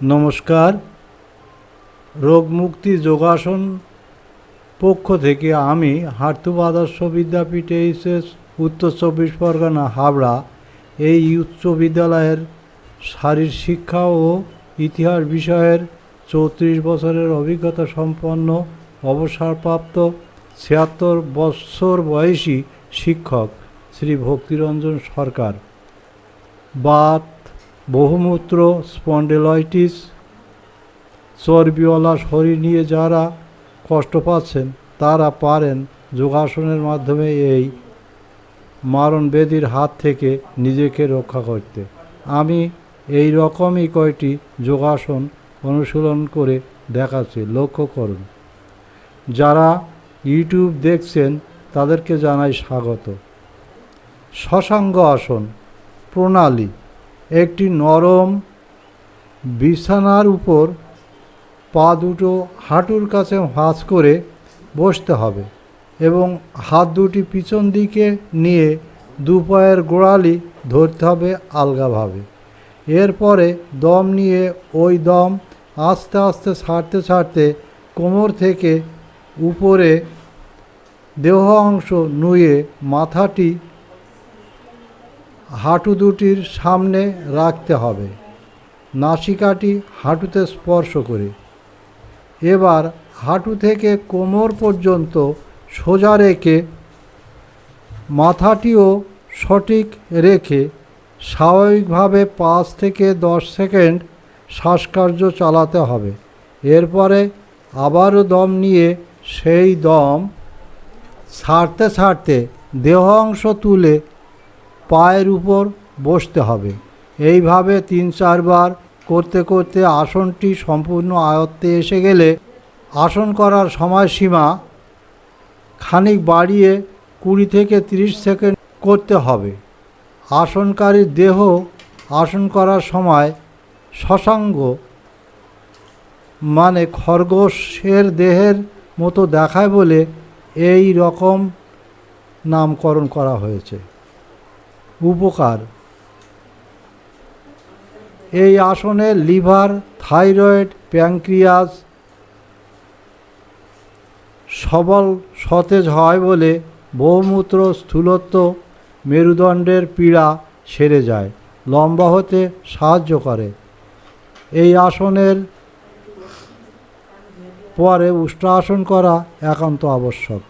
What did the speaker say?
নমস্কার। রোগমুক্তি যোগাসন পক্ষ থেকে আমি হার্তুব আদর্শ বিদ্যাপীঠ এইচএস উত্তর 24 পরগনা হাবড়া এই উচ্চ বিদ্যালয়ের শারীর শিক্ষা ও ইতিহাস বিষয়ের 34 বছরের অভিজ্ঞতা সম্পন্ন অবসরপ্রাপ্ত 76 বছর বয়সী শিক্ষক শ্রী ভক্তিরঞ্জন সরকার। বাত, বহুমূত্র, স্পন্ডেলাইটিস, চর্বিওয়ালা শরীর নিয়ে যারা কষ্ট পাচ্ছেন তারা পারেন যোগাসনের মাধ্যমে এই মারণ ব্যাধির হাত থেকে নিজেকে রক্ষা করতে। আমি এই রকমই কয়টি যোগাসন অনুশীলন করে দেখাচ্ছি, লক্ষ্য করুন। যারা ইউটিউব দেখছেন তাদেরকে জানাই স্বাগত। শশাঙ্গ আসন প্রণালী: একটি নরম বিছানার উপর পা দুটো হাঁটুর কাছে ভাঁজ করে বসতে হবে এবং হাত দুটি পিছন দিকে নিয়ে দু পায়ের গোড়ালি ধরতে হবে আলগাভাবে। এরপরে দম নিয়ে ওই দম আস্তে আস্তে ছাড়তে ছাড়তে কোমর থেকে উপরে দেহ অংশ নুয়ে মাথাটি হাঁটু দুটির সামনে রাখতে হবে, নাসিকাটি হাঁটুতে স্পর্শ করে। এবার হাঁটু থেকে কোমর পর্যন্ত সোজা রেখে মাথাটিও সঠিক রেখে স্বাভাবিকভাবে 5 থেকে 10 সেকেন্ড শ্বাসকার্য চালাতে হবে। এরপরে আবারও দম নিয়ে সেই দম ছাড়তে ছাড়তে দেহ অংশ তুলে পায়ের উপর বসতে হবে। এইভাবে 3-4 বার করতে করতে আসনটি সম্পূর্ণ আয়ত্তে এসে গেলে আসন করার সময়সীমা খানিক বাড়িয়ে 20 থেকে 30 সেকেন্ড করতে হবে। আসনকারীর দেহ আসন করার সময় শশাঙ্গ মানে খরগোশের দেহের মতো দেখায় বলে এই রকম নামকরণ করা হয়েছে। উপকার: এই আসনে লিভার, থাইরয়েড, প্যানক্রিয়াস সবল সতেজ হয় বলে বহুমূত্র, স্থূলত্ব, মেরুদণ্ডের পীড়া সেরে যায়, লম্বা হতে সাহায্য করে। এই আসনের পরে উষ্ট্রাসন করা একান্ত আবশ্যক।